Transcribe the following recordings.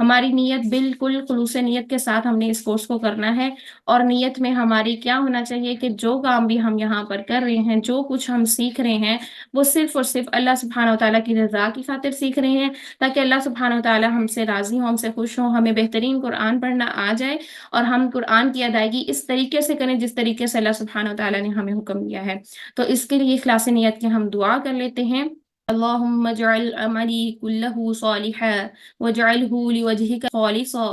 ہماری نیت بالکل خلوص نیت کے ساتھ ہم نے اس کورس کو کرنا ہے، اور نیت میں ہماری کیا ہونا چاہیے کہ جو کام بھی ہم یہاں پر کر رہے ہیں، جو کچھ ہم سیکھ رہے ہیں، وہ صرف اور صرف اللہ سبحانہ و تعالیٰ کی رضا کی خاطر سیکھ رہے ہیں، تاکہ اللہ سبحانہ و تعالیٰ ہم سے راضی ہوں، ہم سے خوش ہوں، ہمیں بہترین قرآن پڑھنا آ جائے، اور ہم قرآن کی ادائیگی اس طریقے سے کریں جس طریقے سے اللہ سبحانہ و تعالیٰ نے ہمیں حکم دیا ہے۔ تو اس کے لیے اخلاص نیت کی ہم دعا کر لیتے ہیں۔ اللہم اجعل عملی کلہ صالحا واجعلہ لوجہک خالصا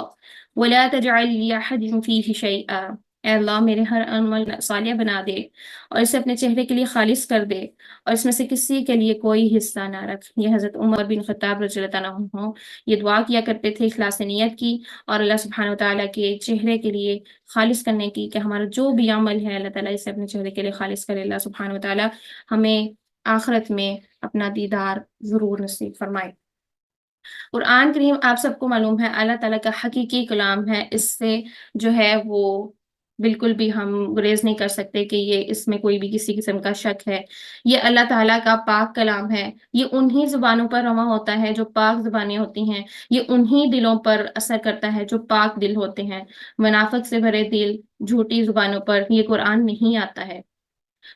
ولا تجعل لأحد فیہ شیئا۔ اے اللہ میرے ہر عمل صالح بنا دے اور اسے اپنے چہرے کے لیے خالص کر دے، اور اس میں سے کسی کے لیے کوئی حصہ نہ رکھ۔ یہ حضرت عمر بن خطاب رضی اللہ عنہ یہ دعا کیا کرتے تھے اخلاص نیت کی اور اللہ سبحانہ و تعالیٰ کے چہرے کے لیے خالص کرنے کی، کہ ہمارا جو بھی عمل ہے اللہ تعالیٰ اسے اپنے چہرے کے لیے خالص کرے۔ اللہ سبحانہ و تعالیٰ ہمیں آخرت میں اپنا دیدار ضرور نصیب فرمائے۔ قرآن کریم آپ سب کو معلوم ہے اللہ تعالیٰ کا حقیقی کلام ہے، اس سے جو ہے وہ بالکل بھی ہم گریز نہیں کر سکتے کہ یہ اس میں کوئی بھی کسی قسم کا شک ہے۔ یہ اللہ تعالیٰ کا پاک کلام ہے، یہ انہی زبانوں پر رواں ہوتا ہے جو پاک زبانیں ہوتی ہیں، یہ انہی دلوں پر اثر کرتا ہے جو پاک دل ہوتے ہیں۔ منافق سے بھرے دل، جھوٹی زبانوں پر یہ قرآن نہیں آتا ہے۔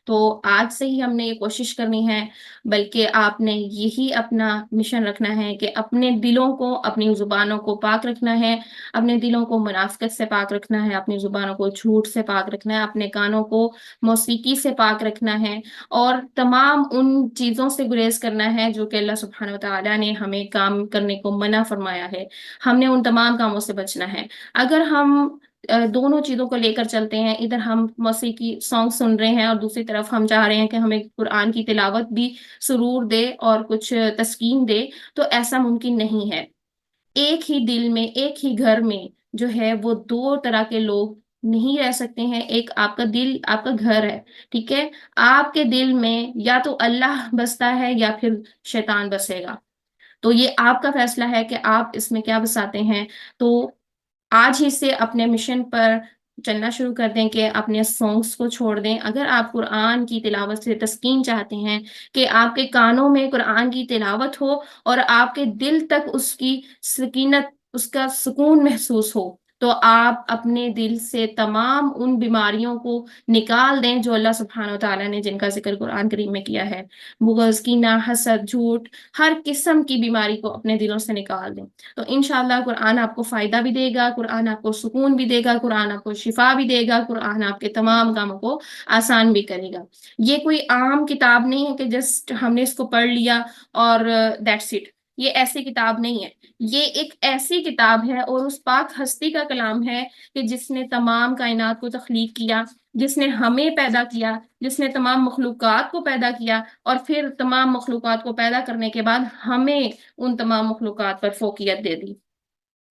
تو آج سے ہی ہم نے یہ کوشش کرنی ہے، بلکہ آپ نے یہی اپنا مشن رکھنا ہے کہ اپنے دلوں کو، اپنی زبانوں کو پاک رکھنا ہے، اپنے دلوں کو منافقت سے پاک رکھنا ہے، اپنی زبانوں کو جھوٹ سے پاک رکھنا ہے، اپنے کانوں کو موسیقی سے پاک رکھنا ہے، اور تمام ان چیزوں سے گریز کرنا ہے جو کہ اللہ سبحانہ وتعالیٰ نے ہمیں کام کرنے کو منع فرمایا ہے۔ ہم نے ان تمام کاموں سے بچنا ہے۔ اگر ہم دونوں چیزوں کو لے کر چلتے ہیں، ادھر ہم موسیقی سانگ سن رہے ہیں اور دوسری طرف ہم چاہ رہے ہیں کہ ہمیں قرآن کی تلاوت بھی سرور دے اور کچھ تسکین دے، تو ایسا ممکن نہیں ہے۔ ایک ہی دل میں، ایک ہی گھر میں جو ہے وہ دو طرح کے لوگ نہیں رہ سکتے ہیں۔ ایک آپ کا دل، آپ کا گھر ہے، ٹھیک ہے، آپ کے دل میں یا تو اللہ بستا ہے یا پھر شیطان بسے گا، تو یہ آپ کا فیصلہ ہے کہ آپ اس میں کیا بساتے ہیں۔ تو آج ہی سے اپنے مشن پر چلنا شروع کر دیں کہ اپنے سانگس کو چھوڑ دیں۔ اگر آپ قرآن کی تلاوت سے تسکین چاہتے ہیں کہ آپ کے کانوں میں قرآن کی تلاوت ہو اور آپ کے دل تک اس کی سکینت، اس کا سکون محسوس ہو، تو آپ اپنے دل سے تمام ان بیماریوں کو نکال دیں جو اللہ سبحانہ و تعالیٰ نے جن کا ذکر قرآن کریم میں کیا ہے۔ بغض، کینہ، حسد، جھوٹ، ہر قسم کی بیماری کو اپنے دلوں سے نکال دیں۔ تو انشاءاللہ قرآن آپ کو فائدہ بھی دے گا، قرآن آپ کو سکون بھی دے گا، قرآن آپ کو شفا بھی دے گا، قرآن آپ کے تمام کاموں کو آسان بھی کرے گا۔ یہ کوئی عام کتاب نہیں ہے کہ جسٹ ہم نے اس کو پڑھ لیا اور دیٹس اٹ۔ یہ ایسی کتاب نہیں ہے، یہ ایک ایسی کتاب ہے اور اس پاک ہستی کا کلام ہے کہ جس نے تمام کائنات کو تخلیق کیا، جس نے ہمیں پیدا کیا، جس نے تمام مخلوقات کو پیدا کیا، اور پھر تمام مخلوقات کو پیدا کرنے کے بعد ہمیں ان تمام مخلوقات پر فوقیت دے دی۔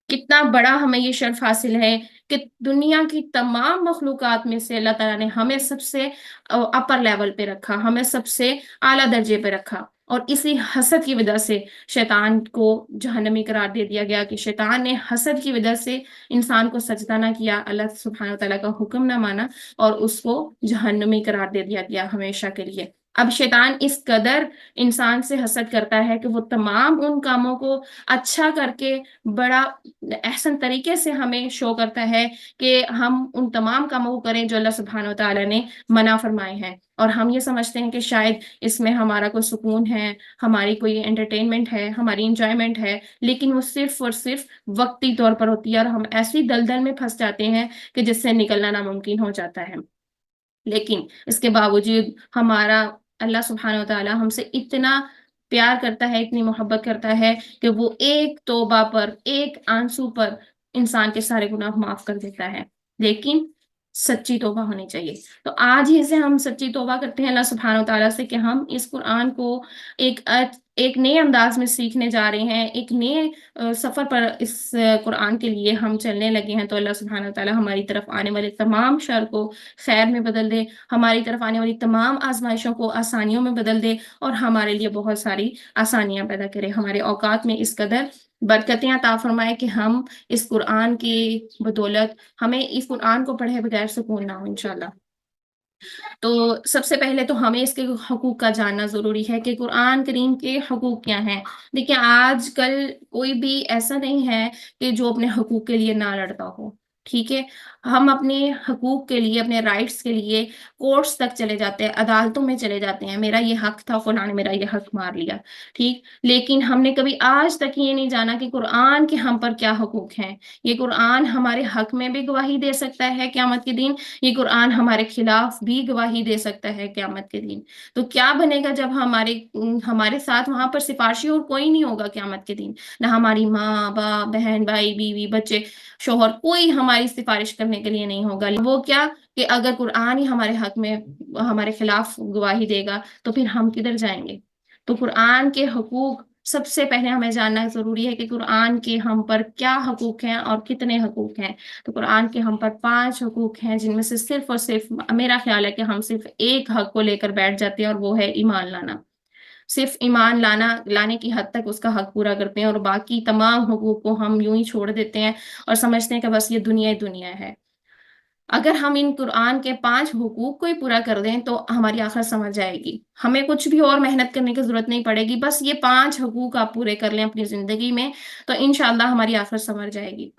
کتنا بڑا ہمیں یہ شرف حاصل ہے کہ دنیا کی تمام مخلوقات میں سے اللہ تعالیٰ نے ہمیں سب سے اپر لیول پہ رکھا، ہمیں سب سے اعلیٰ درجے پہ رکھا، اور اسی حسد کی وجہ سے شیطان کو جہنمی قرار دے دیا گیا، کہ شیطان نے حسد کی وجہ سے انسان کو سجدہ نہ کیا، اللہ سبحانہ وتعالیٰ کا حکم نہ مانا، اور اس کو جہنمی قرار دے دیا گیا ہمیشہ کے لیے۔ اب شیطان اس قدر انسان سے حسد کرتا ہے کہ وہ تمام ان کاموں کو اچھا کر کے بڑا احسن طریقے سے ہمیں شو کرتا ہے کہ ہم ان تمام کاموں کو کریں جو اللہ سبحانہ و تعالیٰ نے منع فرمائے ہیں، اور ہم یہ سمجھتے ہیں کہ شاید اس میں ہمارا کوئی سکون ہے، ہماری کوئی انٹرٹینمنٹ ہے، ہماری انجوائمنٹ ہے، لیکن وہ صرف اور صرف وقتی طور پر ہوتی ہے، اور ہم ایسی دلدل میں پھنس جاتے ہیں کہ جس سے نکلنا ناممکن ہو جاتا ہے۔ لیکن اس کے باوجود ہمارا اللہ سبحانہ و تعالیٰ ہم سے اتنا پیار کرتا ہے، اتنی محبت کرتا ہے کہ وہ ایک توبہ پر، ایک آنسو پر انسان کے سارے گناہ معاف کر دیتا ہے، لیکن سچی توبہ ہونی چاہیے۔ تو آج ہی سے ہم سچی توبہ کرتے ہیں اللہ سبحانہ و تعالیٰ سے کہ ہم اس قرآن کو ایک نئے انداز میں سیکھنے جا رہے ہیں، ایک نئے سفر پر اس قرآن کے لیے ہم چلنے لگے ہیں۔ تو اللہ سبحانہ و تعالیٰ ہماری طرف آنے والے تمام شر کو خیر میں بدل دے، ہماری طرف آنے والی تمام آزمائشوں کو آسانیوں میں بدل دے، اور ہمارے لیے بہت ساری آسانیاں پیدا کرے، ہمارے اوقات میں اس قدر برکتیں عطا فرمائے کہ ہم اس قرآن کی بدولت، ہمیں اس قرآن کو پڑھے بغیر سکون نہ ہو انشاءاللہ۔ تو سب سے پہلے تو ہمیں اس کے حقوق کا جاننا ضروری ہے کہ قرآن کریم کے حقوق کیا ہیں۔ دیکھیں آج کل کوئی بھی ایسا نہیں ہے کہ جو اپنے حقوق کے لیے نہ لڑتا ہو، ٹھیک ہے؟ ہم اپنے حقوق کے لیے، اپنے رائٹس کے لیے کورٹس تک چلے جاتے ہیں، عدالتوں میں چلے جاتے ہیں، میرا یہ حق تھا، فلاں نے میرا یہ حق مار لیا، ٹھیک؟ لیکن ہم نے کبھی آج تک یہ نہیں جانا کہ قرآن کے ہم پر کیا حقوق ہیں۔ یہ قرآن ہمارے حق میں بھی گواہی دے سکتا ہے قیامت کے دن، یہ قرآن ہمارے خلاف بھی گواہی دے سکتا ہے قیامت کے دن۔ تو کیا بنے گا جب ہمارے ساتھ وہاں پر سفارشی اور کوئی نہیں ہوگا قیامت کے دن؟ نہ ہماری ماں باپ بہن بھائی بیوی بچے شوہر، کوئی ہماری سفارش کرنے کے لیے نہیں ہوگا۔ وہ کیا کہ اگر قرآن ہی ہمارے حق میں ہمارے خلاف گواہی دے گا تو پھر ہم کدھر جائیں گے؟ تو قرآن کے حقوق سب سے پہلے ہمیں جاننا ضروری ہے کہ قرآن کے ہم پر کیا حقوق ہیں اور کتنے حقوق ہیں۔ تو قرآن کے ہم پر 5 حقوق ہیں، جن میں سے صرف اور صرف میرا خیال ہے کہ ہم صرف ایک حق کو لے کر بیٹھ جاتے ہیں، اور وہ ہے ایمان لانا۔ صرف ایمان لانے کی حد تک اس کا حق پورا کرتے ہیں، اور باقی تمام حقوق کو ہم یوں ہی چھوڑ دیتے ہیں اور سمجھتے ہیں کہ بس یہ دنیا ہی دنیا ہے۔ اگر ہم ان قرآن کے 5 حقوق کو ہی پورا کر دیں تو ہماری آخرت سمجھ جائے گی، ہمیں کچھ بھی اور محنت کرنے کی ضرورت نہیں پڑے گی، بس یہ 5 حقوق آپ پورے کر لیں اپنی زندگی میں تو انشاءاللہ ہماری آخرت سمجھ جائے گی۔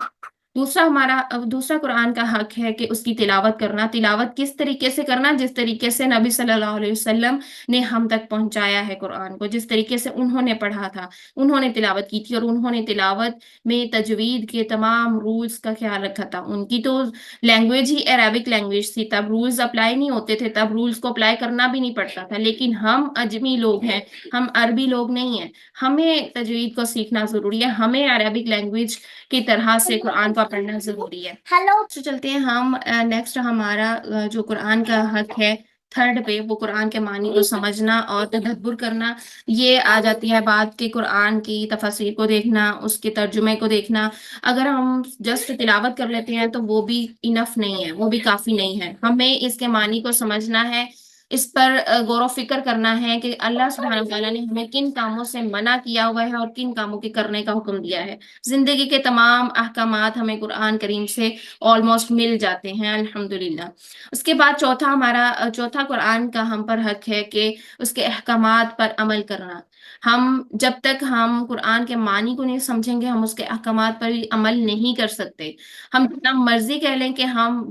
دوسرا قرآن کا حق ہے کہ اس کی تلاوت کرنا۔ تلاوت کس طریقے سے کرنا؟ جس طریقے سے نبی صلی اللہ علیہ وسلم نے ہم تک پہنچایا ہے قرآن کو، جس طریقے سے انہوں نے پڑھا تھا، انہوں نے تلاوت کی تھی، اور انہوں نے تلاوت میں تجوید کے تمام رولز کا خیال رکھا تھا۔ ان کی تو لینگویج ہی عربک لینگویج تھی، تب رولز اپلائی نہیں ہوتے تھے، تب رولز کو اپلائی کرنا بھی نہیں پڑتا تھا، لیکن ہم اجمی لوگ ہیں، ہم عربی لوگ نہیں ہیں، ہمیں تجوید کو سیکھنا ضروری ہے، ہمیں عربک لینگویج کی طرح سے قرآن کو پڑھنا ضروری ہے۔ تو چلتے ہیں ہم نیکسٹ، ہمارا جو قرآن کا حق ہے تھرڈ پہ، وہ قرآن کے معنی کو سمجھنا اور تدبر کرنا۔ یہ آ جاتی ہے بات کہ قرآن کی تفاسیر کو دیکھنا، اس کے ترجمے کو دیکھنا۔ اگر ہم جسٹ تلاوت کر لیتے ہیں تو وہ بھی انف نہیں ہے، وہ بھی کافی نہیں ہے، ہمیں اس کے معنی کو سمجھنا ہے، اس پر غور و فکر کرنا ہے کہ اللہ سبحانہ وتعالیٰ نے ہمیں کن کاموں سے منع کیا ہوا ہے اور کن کاموں کے کرنے کا حکم دیا ہے۔ زندگی کے تمام احکامات ہمیں قرآن کریم سے آلموسٹ مل جاتے ہیں الحمدللہ۔ اس کے بعد چوتھا قرآن کا ہم پر حق ہے کہ اس کے احکامات پر عمل کرنا۔ جب تک ہم قرآن کے معنی کو نہیں سمجھیں گے، ہم اس کے احکامات پر بھی عمل نہیں کر سکتے۔ ہم جتنا مرضی کہہ لیں کہ ہم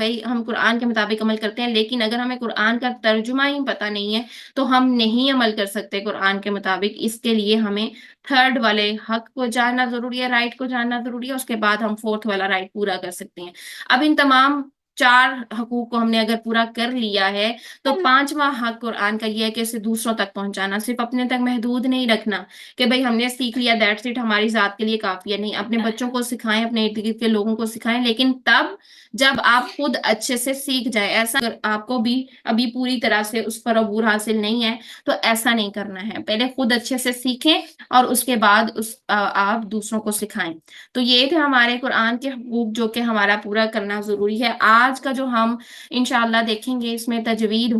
قرآن کے مطابق عمل کرتے ہیں، لیکن اگر ہمیں قرآن کا ترجمہ ہی پتہ نہیں ہے تو ہم نہیں عمل کر سکتے قرآن کے مطابق۔ اس کے لیے ہمیں تھرڈ والے حق کو جاننا ضروری ہے، رائٹ کو جاننا ضروری ہے، اس کے بعد ہم فورتھ والا رائٹ پورا کر سکتے ہیں۔ اب ان تمام 4 حقوق کو ہم نے اگر پورا کر لیا ہے تو 5واں حق قرآن کا یہ ہے کہ اسے دوسروں تک پہنچانا، صرف اپنے تک محدود نہیں رکھنا کہ بھئی ہم نے سیکھ لیا دیٹس اٹ، ہماری ذات کے لیے کافی ہے۔ نہیں، اپنے بچوں کو سکھائیں، اپنے ارد گرد کے لوگوں کو سکھائیں، لیکن تب جب آپ خود اچھے سے سیکھ جائیں۔ ایسا اگر آپ کو بھی ابھی پوری طرح سے اس پر عبور حاصل نہیں ہے تو ایسا نہیں کرنا ہے، پہلے خود اچھے سے سیکھیں اور اس کے بعد آپ دوسروں کو سکھائیں۔ تو یہ تھے ہمارے قرآن کے حقوق جو کہ ہمارا پورا کرنا ضروری ہے۔ آج کا جو ہم انشاءاللہ دیکھیں گے، اس میں تجوید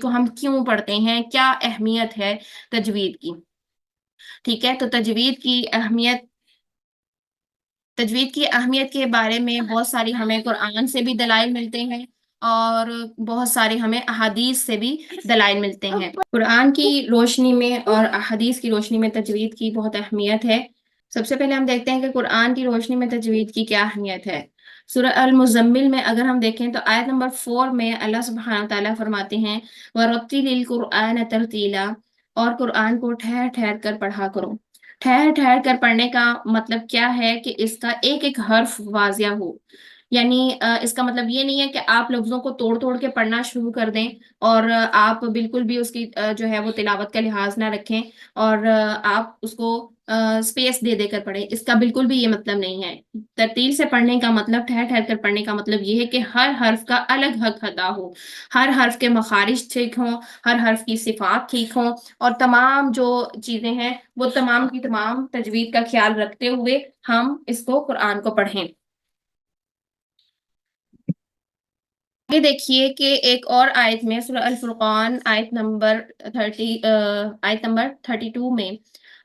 کو ہم کیوں پڑھتے ہیں، کیا اہمیت ہے تجوید کی، ٹھیک ہے؟ تو تجوید کی اہمیت کے بارے میں بہت ساری ہمیں قرآن سے بھی دلائل ملتے ہیں اور بہت سارے ہمیں احادیث سے بھی دلائل ملتے ہیں۔ قرآن کی روشنی میں اور احادیث کی روشنی میں تجوید کی بہت اہمیت ہے۔ سب سے پہلے ہم دیکھتے ہیں کہ قرآن کی روشنی میں تجوید کی کیا اہمیت ہے۔ سورہ المزمل میں اگر ہم دیکھیں تو آیت نمبر 4 میں اللہ سبحانہ تعالیٰ فرماتے ہیں وَرَتِّلِ الْقُرْآنَ تَرْتِيلًا، اور قرآن کو ٹھہر ٹھہر کر پڑھا کرو۔ ٹھہر ٹھہر کر پڑھنے کا مطلب کیا ہے کہ اس کا ایک ایک حرف واضح ہو، یعنی اس کا مطلب یہ نہیں ہے کہ آپ لفظوں کو توڑ توڑ کے پڑھنا شروع کر دیں اور آپ بالکل بھی اس کی جو ہے وہ تلاوت کا لحاظ نہ رکھیں اور آپ اس کو اسپیس دے دے کر پڑھیں، اس کا بالکل بھی یہ مطلب نہیں ہے۔ ترتیل سے پڑھنے کا مطلب، ٹھہر ٹھہر کر پڑھنے کا مطلب یہ ہے کہ ہر حرف کا الگ حق ادا ہو، ہر حرف کے مخارج ٹھیک ہوں، ہر حرف کی صفات ٹھیک ہوں، اور تمام جو چیزیں ہیں وہ تمام کی تمام تجوید کا خیال رکھتے ہوئے ہم اس کو قرآن کو پڑھیں۔ یہ دیکھیے کہ ایک اور آیت میں سورہ الفرقان آیت نمبر 32 میں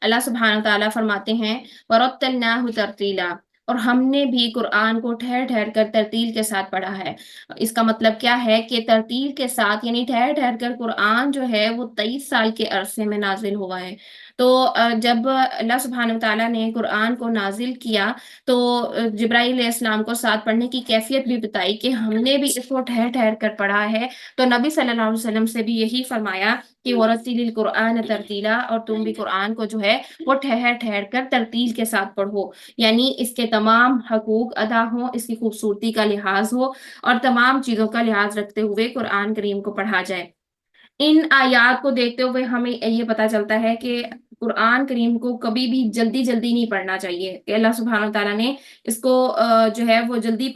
اللہ سبحانہ تعالیٰ فرماتے ہیں وَرَتَّلْنَاهُ تَرْتِيلًا، اور ہم نے بھی قرآن کو ٹھہر ٹھہر کر ترتیل کے ساتھ پڑھا ہے۔ اس کا مطلب کیا ہے کہ ترتیل کے ساتھ یعنی ٹھہر ٹھہر کر قرآن جو ہے وہ 23 سال کے عرصے میں نازل ہوا ہے۔ تو جب اللہ سبحانہ وتعالیٰ نے قرآن کو نازل کیا تو جبرائیل علیہ السلام کو ساتھ پڑھنے کی کیفیت بھی بتائی کہ ہم نے بھی اس کو ٹھہر ٹھہر کر پڑھا ہے۔ تو نبی صلی اللہ علیہ وسلم سے بھی یہی فرمایا کہ ورتل القرآن ترتیلا، اور تم بھی قرآن کو جو ہے وہ ٹھہر ٹھہر کر ترتیل کے ساتھ پڑھو، یعنی اس کے تمام حقوق ادا ہوں، اس کی خوبصورتی کا لحاظ ہو، اور تمام چیزوں کا لحاظ رکھتے ہوئے قرآن کریم کو پڑھا جائے۔ ان آیات کو دیکھتے ہوئے ہمیں یہ پتا چلتا ہے کہ قرآن کریم کو کبھی بھی جلدی جلدی نہیں پڑھنا چاہیے، کہ اللہ سبحانہ وتعالیٰ نے اس کو جو ہے وہ جلدی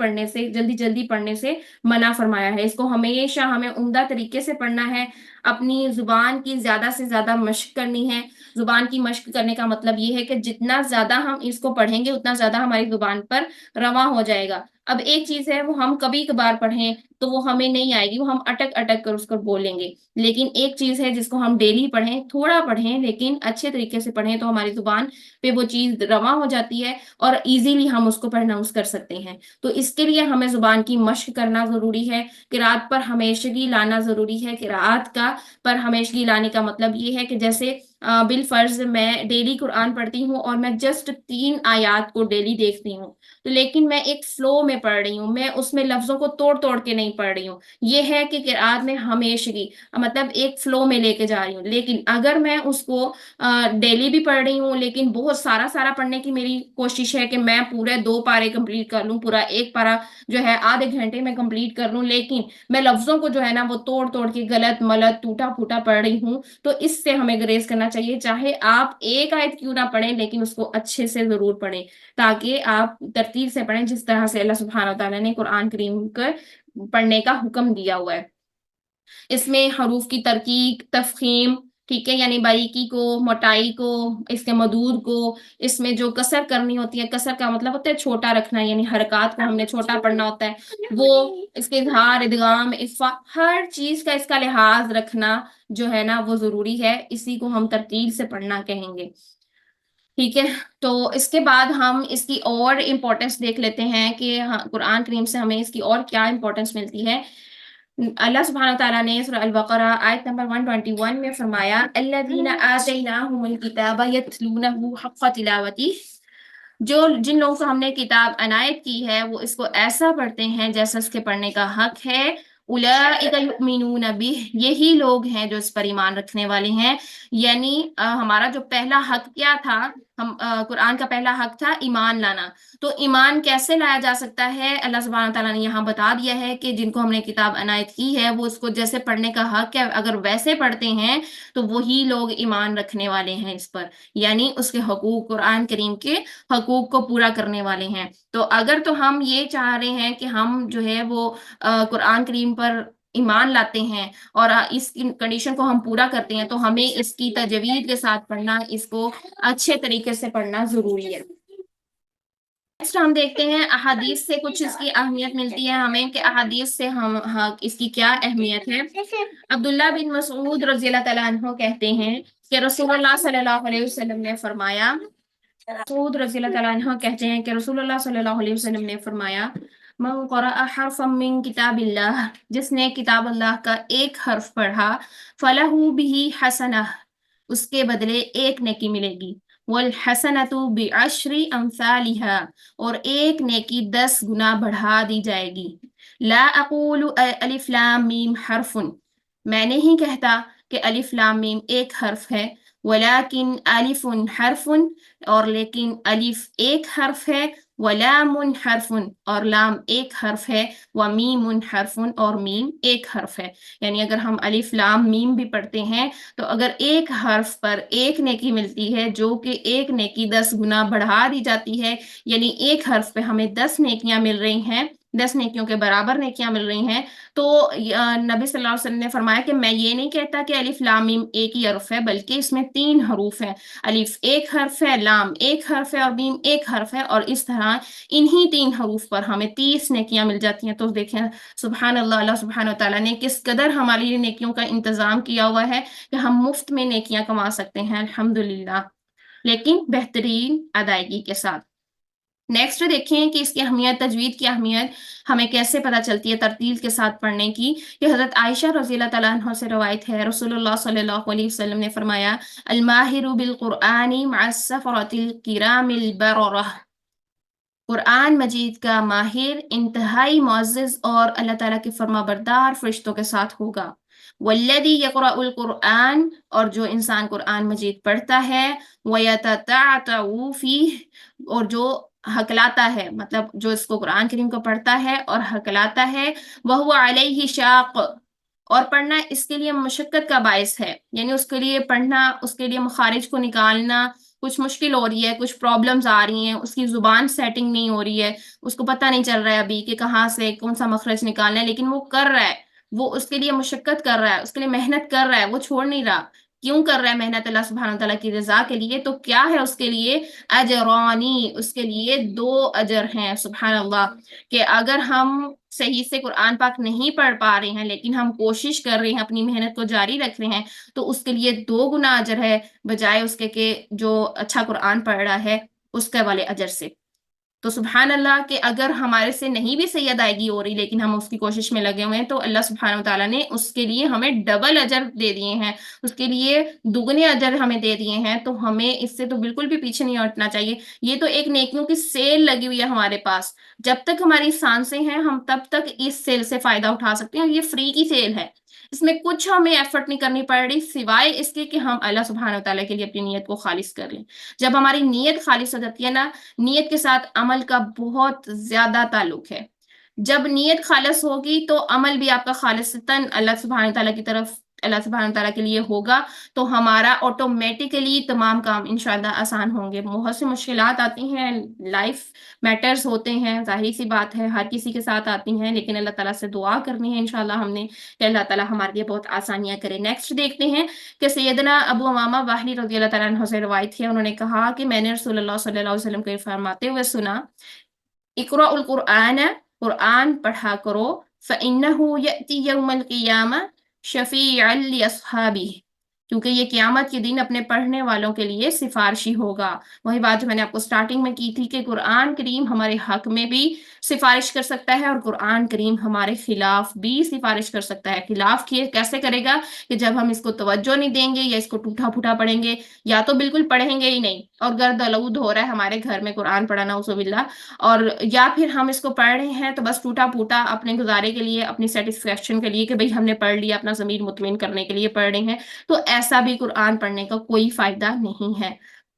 جلدی پڑھنے سے منع فرمایا ہے۔ اس کو ہمیشہ ہمیں عمدہ طریقے سے پڑھنا ہے، اپنی زبان کی زیادہ سے زیادہ مشق کرنی ہے۔ زبان کی مشق کرنے کا مطلب یہ ہے کہ جتنا زیادہ ہم اس کو پڑھیں گے اتنا زیادہ ہماری زبان پر رواں ہو جائے گا۔ اب ایک چیز ہے وہ ہم کبھی کبھار پڑھیں تو وہ ہمیں نہیں آئے گی، وہ ہم اٹک اٹک کر اس کو بولیں گے، لیکن ایک چیز ہے جس کو ہم ڈیلی پڑھیں، تھوڑا پڑھیں لیکن اچھے طریقے سے پڑھیں تو ہماری زبان پہ وہ چیز رواں ہو جاتی ہے اور ایزیلی ہم اس کو پرناؤنس کر سکتے ہیں۔ تو اس کے لیے ہمیں زبان کی مشق کرنا ضروری ہے، قرات پر ہمیشگی لانا ضروری ہے۔ قرات کا پر ہمیشگی لانے کا مطلب یہ ہے کہ جیسے بالفرض میں ڈیلی قرآن پڑھتی ہوں اور میں جسٹ 3 آیات کو ڈیلی دیکھتی ہوں، تو لیکن میں ایک فلو میں پڑھ رہی ہوں، میں اس میں لفظوں کو توڑ توڑ کے نہیں پڑھ رہی ہوں، یہ ہے کہ قرآت میں ہمیشگی مطلب ایک فلو میں لے کے جا رہی ہوں۔ لیکن اگر میں اس کو ڈیلی بھی پڑھ رہی ہوں لیکن بہت سارا سارا پڑھنے کی میری کوشش ہے کہ میں پورے 2 پارے کمپلیٹ کر لوں، پورا 1 پارا جو ہے آدھے گھنٹے میں کمپلیٹ کر لوں، لیکن میں لفظوں کو جو ہے نا وہ توڑ توڑ کے غلط ملط ٹوٹا پھوٹا پڑھ رہی ہوں، تو اس سے ہمیں گریز کرنا چاہیے، چاہے آپ ایک آیت کیوں نہ پڑھیں لیکن اس کو اچھے سے ضرور پڑھیں، تاکہ آپ ترتیب سے پڑھیں جس طرح سے اللہ سبحانہ وتعالیٰ نے قرآن کریم کو پڑھنے کا حکم دیا ہوا ہے۔ اس میں حروف کی ترقیق، تفخیم، ٹھیک ہے، یعنی باریکی کو، موٹائی کو، اس کے مدود کو، اس میں جو کسر کرنی ہوتی ہے، کسر کا مطلب ہوتا ہے چھوٹا رکھنا، یعنی حرکات کو ہم نے چھوٹا پڑھنا ہوتا ہے، وہ اس کے اظہار، ادغام، اخفا، ہر چیز کا اس کا لحاظ رکھنا جو ہے نا وہ ضروری ہے، اسی کو ہم ترتیل سے پڑھنا کہیں گے، ٹھیک ہے۔ تو اس کے بعد ہم اس کی اور امپورٹنس دیکھ لیتے ہیں کہ قرآن کریم سے ہمیں اس کی اور کیا امپورٹنس ملتی ہے۔ اللہ سبحانہ تعالیٰ نے سورہ البقرہ آیت نمبر 121 میں فرمایا الذین آتیناہم الکتاب یتلونہ حق تلاوتہ، جن لوگوں کو ہم نے کتاب عنایت کی ہے وہ اس کو ایسا پڑھتے ہیں جیسا اس کے پڑھنے کا حق ہے۔ اولئک یؤمنون بہ، یہی لوگ ہیں جو اس پر ایمان رکھنے والے ہیں، یعنی ہمارا جو پہلا حق کیا تھا، ہم قرآن کا پہلا حق تھا ایمان لانا، تو ایمان کیسے لایا جا سکتا ہے؟ اللہ سبحانہ تعالیٰ نے یہاں بتا دیا ہے کہ جن کو ہم نے کتاب عنایت کی ہے وہ اس کو جیسے پڑھنے کا حق ہے، اگر ویسے پڑھتے ہیں تو وہی لوگ ایمان رکھنے والے ہیں اس پر، یعنی اس کے حقوق، قرآن کریم کے حقوق کو پورا کرنے والے ہیں۔ تو اگر تو ہم یہ چاہ رہے ہیں کہ ہم جو ہے وہ قرآن کریم پر ایمان لاتے ہیں اور اس کنڈیشن کو ہم پورا کرتے ہیں تو ہمیں اس کی تجوید کے ساتھ پڑھنا، اس کو اچھے طریقے سے پڑھنا ضروری ہے۔ نیکسٹ ہم دیکھتے ہیں احادیث سے کچھ اس کی اہمیت ملتی ہے ہمیں کہ احادیث سے ہم اس کی کیا اہمیت ہے۔ عبداللہ بن مسعود رضی اللہ تعالیٰ عنہ کہتے ہیں کہ رسول اللہ صلی اللہ علیہ وسلم نے فرمایا، مسعود رضی اللہ تعالیٰ عنہ کہتے ہیں کہ رسول اللہ صلی اللہ علیہ وسلم نے فرمایا من قرأ حرفا من کتاب اللہ، جس نے کتاب اللہ کا ایک حرف پڑھا، فلہ بہ حسنہ، اس کے بدلے ایک نیکی ملے گی، والحسنۃ بعشر امثالها، اور ایک نیکی 10 گنا بڑھا دی جائے گی۔ لا اقول الف لام میم حرف، میں نہیں کہتا کہ الف لام میم ایک حرف ہے، ولیکن الف حرف، اور لیکن الف ایک حرف ہے، ولام حرف، اور لام ایک حرف ہے، ومیم حرف، اور میم ایک حرف ہے۔ یعنی اگر ہم الف لام میم بھی پڑھتے ہیں تو اگر ایک حرف پر ایک نیکی ملتی ہے جو کہ ایک نیکی 10 گنا بڑھا دی جاتی ہے، یعنی ایک حرف پہ ہمیں 10 نیکیاں مل رہی ہیں، 10 نیکیوں کے برابر نیکیاں مل رہی ہیں، تو نبی صلی اللہ علیہ وسلم نے فرمایا کہ میں یہ نہیں کہتا کہ الف لام میم ایک ہی حرف ہے، بلکہ اس میں 3 حروف ہیں، الف ایک حرف ہے، لام ایک حرف ہے، اور میم ایک حرف ہے، اور اس طرح انہی 3 حروف پر ہمیں 30 نیکیاں مل جاتی ہیں۔ تو دیکھیں سبحان اللہ، اللہ سبحانہ تعالیٰ نے کس قدر ہمارے لیے نیکیوں کا انتظام کیا ہوا ہے کہ ہم مفت میں نیکیاں کما سکتے ہیں الحمدللہ، لیکن بہترین ادائیگی کے ساتھ۔ نیکسٹ دیکھیں کہ اس کی اہمیت، تجوید کی اہمیت ہمیں کیسے پتہ چلتی ہے ترتیل کے ساتھ پڑھنے کی. کہ حضرت عائشہ رضی اللہ تعالیٰ عنہ سے روایت ہے، رسول اللہ صلی اللہ علیہ وسلم نے فرمایا، الماہر بالقرآن مع السفرۃ الکرام البررہ، قرآن مجید کا ماہر انتہائی معزز اور اللہ تعالیٰ کے فرما بردار فرشتوں کے ساتھ ہوگا. والذی یقرأ القرآن، اور جو انسان قرآن مجید پڑھتا ہے، ویتتعتع فیہ، اور جو ہکلاتا ہے، مطلب جو اس کو قرآن کریم کو پڑھتا ہے اور ہکلاتا ہے، وہو علیہ شاق، اور پڑھنا اس کے لیے مشقت کا باعث ہے، یعنی اس کے لیے پڑھنا، اس کے لیے مخارج کو نکالنا کچھ مشکل ہو رہی ہے، کچھ پرابلمز آ رہی ہیں، اس کی زبان سیٹنگ نہیں ہو رہی ہے، اس کو پتہ نہیں چل رہا ہے ابھی کہ کہاں سے کون سا مخرج نکالنا ہے، لیکن وہ کر رہا ہے، وہ اس کے لیے مشقت کر رہا ہے، اس کے لیے محنت کر رہا ہے، وہ چھوڑ نہیں رہا. کیوں کر رہا ہے محنت؟ اللہ سبحانہ وتعالیٰ کی رضا کے لیے. تو کیا ہے اس کے لیے؟ اجرانی، اس کے لیے 2 اجر ہیں. سبحان اللہ. کہ اگر ہم صحیح سے قرآن پاک نہیں پڑھ پا رہے ہیں لیکن ہم کوشش کر رہے ہیں، اپنی محنت کو جاری رکھ رہے ہیں، تو اس کے لیے 2 گنا اجر ہے، بجائے اس کے کہ جو اچھا قرآن پڑھ رہا ہے اس کے والے اجر سے. تو سبحان اللہ کہ اگر ہمارے سے نہیں بھی صحیح ادائیگی ہو رہی لیکن ہم اس کی کوشش میں لگے ہوئے ہیں، تو اللہ سبحانہ وتعالیٰ نے اس کے لیے ہمیں ڈبل اجر دے دیے ہیں، اس کے لیے دگنے اجر ہمیں دے دیے ہیں. تو ہمیں اس سے تو بالکل بھی پیچھے نہیں ہٹنا چاہیے. یہ تو ایک نیکیوں کی سیل لگی ہوئی ہے ہمارے پاس. جب تک ہماری سانسیں ہیں ہم تب تک اس سیل سے فائدہ اٹھا سکتے ہیں، اور یہ فری کی سیل ہے. اس میں کچھ ہمیں ایفرٹ نہیں کرنی پڑ رہی سوائے اس کے کہ ہم اللہ سبحانہ وتعالیٰ کے لیے اپنی نیت کو خالص کر لیں. جب ہماری نیت خالص ہو جاتی ہے نا، نیت کے ساتھ عمل کا بہت زیادہ تعلق ہے. جب نیت خالص ہوگی تو عمل بھی آپ کا خالصتاً اللہ سبحانہ تعالیٰ کی طرف، اللہ سبحانہ تعالیٰ کے لیے ہوگا. تو ہمارا آٹومیٹیکلی تمام کام انشاءاللہ آسان ہوں گے. بہت سی مشکلات آتی ہیں، لائف میٹرز ہوتے ہیں، ظاہری سی بات ہے ہر کسی کے ساتھ آتی ہیں، لیکن اللہ تعالیٰ سے دعا کرنی ہے انشاءاللہ ہم نے کہ اللہ تعالیٰ ہمارے لیے بہت آسانیاں کرے. نیکسٹ دیکھتے ہیں کہ سیدنا ابو امامہ باہلی رضی اللہ تعالیٰ عنہ سے روایت ہے، انہوں نے کہا کہ میں نے رسول اللہ صلی اللہ علیہ وسلم کو فرماتے ہوئے سنا، اقرأ القرآن، قرآن پڑھا کرو، فإنه يأتي يوم القيامة شفيعا لأصحابه، کیونکہ یہ قیامت کے دن اپنے پڑھنے والوں کے لیے سفارشی ہوگا. وہی بات جو میں نے آپ کو سٹارٹنگ میں کی تھی کہ قرآن کریم ہمارے حق میں بھی سفارش کر سکتا ہے، اور قرآن کریم ہمارے خلاف بھی سفارش کر سکتا ہے. خلاف کیسے کرے گا؟ کہ جب ہم اس کو توجہ نہیں دیں گے یا اس کو ٹوٹا پھوٹا پڑھیں گے، یا تو بالکل پڑھیں گے ہی نہیں اور گرد آلود ہو رہا ہے ہمارے گھر میں قرآن پڑھنا نعوذ باللہ، اور یا پھر ہم اس کو پڑھ رہے ہیں تو بس ٹوٹا پھوٹا اپنے گزارے کے لیے، اپنی سیٹسفیکشن کے لیے کہ بھئی ہم نے پڑھ لیا، اپنا ضمیر مطمئن کرنے کے لیے پڑھ رہے ہیں. تو ایسا بھی قرآن پڑھنے کا کوئی فائدہ نہیں ہے.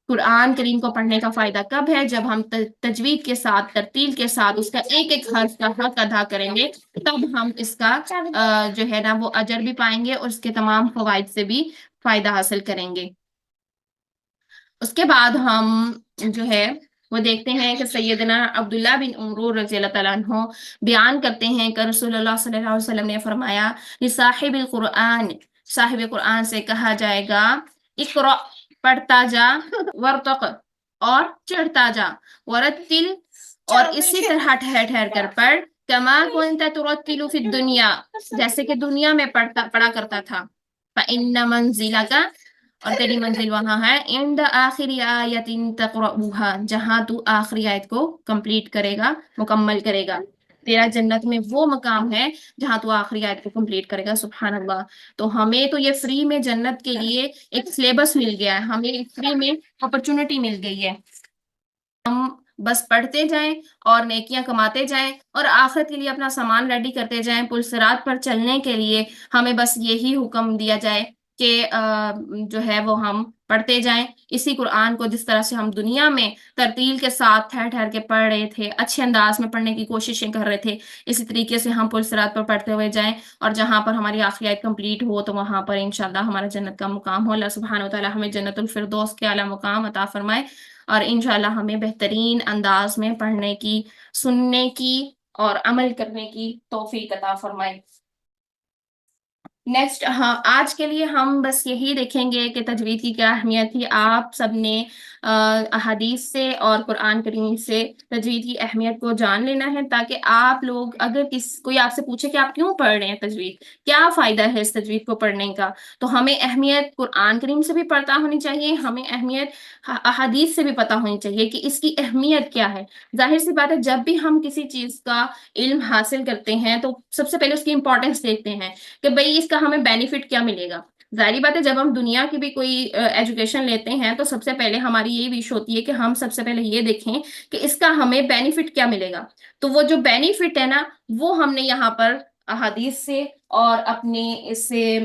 قرآن کریم کو پڑھنے کا فائدہ کب ہے؟ جب ہم تجوید کے ساتھ، ترتیل کے ساتھ اس کا ایک ایک حرف کا حق ادا کریں گے، تب ہم اس کا جو ہے نا وہ اجر بھی پائیں گے اور اس کے تمام فوائد سے بھی فائدہ حاصل کریں گے. اس کے بعد ہم جو ہے وہ دیکھتے ہیں کہ سیدنا عبداللہ بن عمرو رضی اللہ تعالیٰ عنہ بیان کرتے ہیں کہ رسول اللہ صلی اللہ علیہ وسلم نے فرمایا، لصاحب القرآن، صاحب قرآن سے کہا جائے گا، اقرأ، پڑھتا جا، ورتق، اور چڑھتا جا، ورتل، اور اسی طرح ٹھہر ٹھہر کر پڑھ، کما کنت ترتل فی الدنیا، جیسے کہ دنیا میں پڑھا کرتا تھا. فإن منزلک، اور تیری منزل وہاں ہے، عند آخری آیت تقرأها، جہاں تو آخری آیت کو کمپلیٹ کرے گا، مکمل کرے گا. تیرا جنت میں وہ مقام ہے جہاں تو آخری آیت کو کمپلیٹ کرے گا. سبحان اللہ. تو ہمیں تو یہ فری میں جنت کے لیے ایک سلیبس مل گیا ہے، ہمیں فری میں اپرچونٹی مل گئی ہے. ہم بس پڑھتے جائیں اور نیکیاں کماتے جائیں اور آخرت کے لیے اپنا سامان ریڈی کرتے جائیں. پلسرات پر چلنے کے لیے ہمیں بس یہی حکم دیا جائے کہ جو ہے وہ ہم پڑھتے جائیں اسی قرآن کو، جس طرح سے ہم دنیا میں ترتیل کے ساتھ ٹھہر ٹھہر کے پڑھ رہے تھے، اچھے انداز میں پڑھنے کی کوششیں کر رہے تھے، اسی طریقے سے ہم پلسرات پر پڑھتے ہوئے جائیں، اور جہاں پر ہماری آخری آیت کمپلیٹ ہو تو وہاں پر انشاءاللہ ہمارا جنت کا مقام ہو. اللہ سبحانہ وتعالی ہمیں جنت الفردوس کے اعلیٰ مقام عطا فرمائے، اور انشاءاللہ ہمیں بہترین انداز میں پڑھنے کی، سننے کی اور عمل کرنے کی توفیق عطا فرمائے. نیکسٹ، ہاں آج کے لیے ہم بس یہی دیکھیں گے کہ تجوید کی کیا اہمیت تھی. آپ سب نے احادیث سے اور قرآن کریم سے تجوید کی اہمیت کو جان لینا ہے، تاکہ آپ لوگ اگر کوئی آپ سے پوچھے کہ آپ کیوں پڑھ رہے ہیں تجوید، کیا فائدہ ہے اس تجوید کو پڑھنے کا، تو ہمیں اہمیت قرآن کریم سے بھی پڑھتا ہونی چاہیے، ہمیں اہمیت احادیث سے بھی پتہ ہونی چاہیے کہ اس کی اہمیت کیا ہے. ظاہر سی بات ہے، جب بھی ہم کسی چیز کا علم حاصل کرتے ہیں تو سب سے پہلے اس کی امپورٹنس دیکھتے ہیں کہ بھئی اس کا ہمیں بینیفٹ کیا ملے گا. ظاہری بات ہے، جب ہم دنیا کی بھی کوئی ایجوکیشن لیتے ہیں تو سب سے پہلے ہماری یہ وش ہوتی ہے کہ ہم سب سے پہلے یہ دیکھیں کہ اس کا ہمیں بینیفٹ کیا ملے گا. تو وہ جو بینیفٹ ہے نا، وہ ہم نے یہاں پر احادیث سے اور اپنے اس سے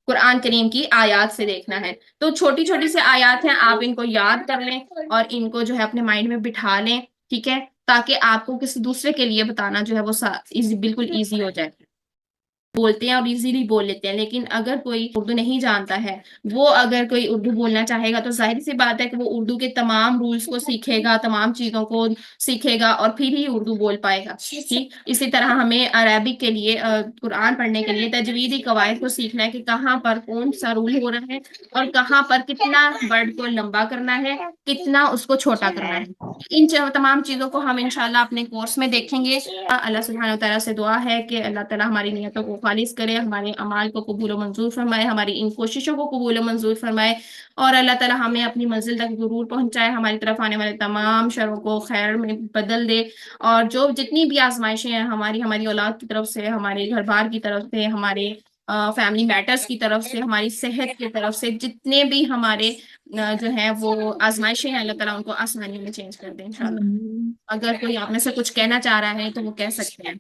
قرآن کریم کی آیات سے دیکھنا ہے. تو چھوٹی چھوٹی سے آیات ہیں، آپ ان کو یاد کر لیں اور ان کو جو ہے اپنے مائنڈ میں بٹھا لیں، ٹھیک ہے، تاکہ آپ کو کسی دوسرے کے لیے بتانا جو ہے وہ بالکل ایزی ہو جائے. بولتے ہیں اور ایزیلی بول لیتے ہیں، لیکن اگر کوئی اردو نہیں جانتا ہے، وہ اگر کوئی اردو بولنا چاہے گا تو ظاہر سی بات ہے کہ وہ اردو کے تمام رولز کو سیکھے گا، تمام چیزوں کو سیکھے گا اور پھر ہی اردو بول پائے گا. ٹھیک اسی طرح ہمیں عربک کے لیے قرآن پڑھنے کے لیے تجویدی قواعد کو سیکھنا ہے کہ کہاں پر کون سا رول ہو رہا ہے اور کہاں پر کتنا ورڈ کو لمبا کرنا ہے، کتنا اس کو چھوٹا کرنا ہے. ان تمام چیزوں کو ہم انشاءاللہ اپنے کورس میں دیکھیں گے. اللہ سبحانہ وتعالیٰ سے دعا ہے کہ اللہ تعالیٰ ہماری نیتوں کو خالص کرے، ہمارے اعمال کو قبول و منظور فرمائے، ہماری ان کوششوں کو قبول و منظور فرمائے، اور اللہ تعالیٰ ہمیں اپنی منزل تک ضرور پہنچائے، ہماری طرف آنے والے تمام شروں کو خیر میں بدل دے. اور جتنی بھی آزمائشیں ہیں ہماری اولاد کی طرف سے، ہمارے گھر بار کی طرف سے، ہمارے فیملی میٹرز کی طرف سے، ہماری صحت کی طرف سے، جتنے بھی ہمارے جو ہیں وہ آزمائشیں ہیں، اللہ تعالیٰ ان کو آسانیوں میں چینج کر دیں انشاءاللہ. اگر کوئی آپ میں سے کچھ کہنا چاہ رہا ہے تو وہ کہہ سکتے ہیں.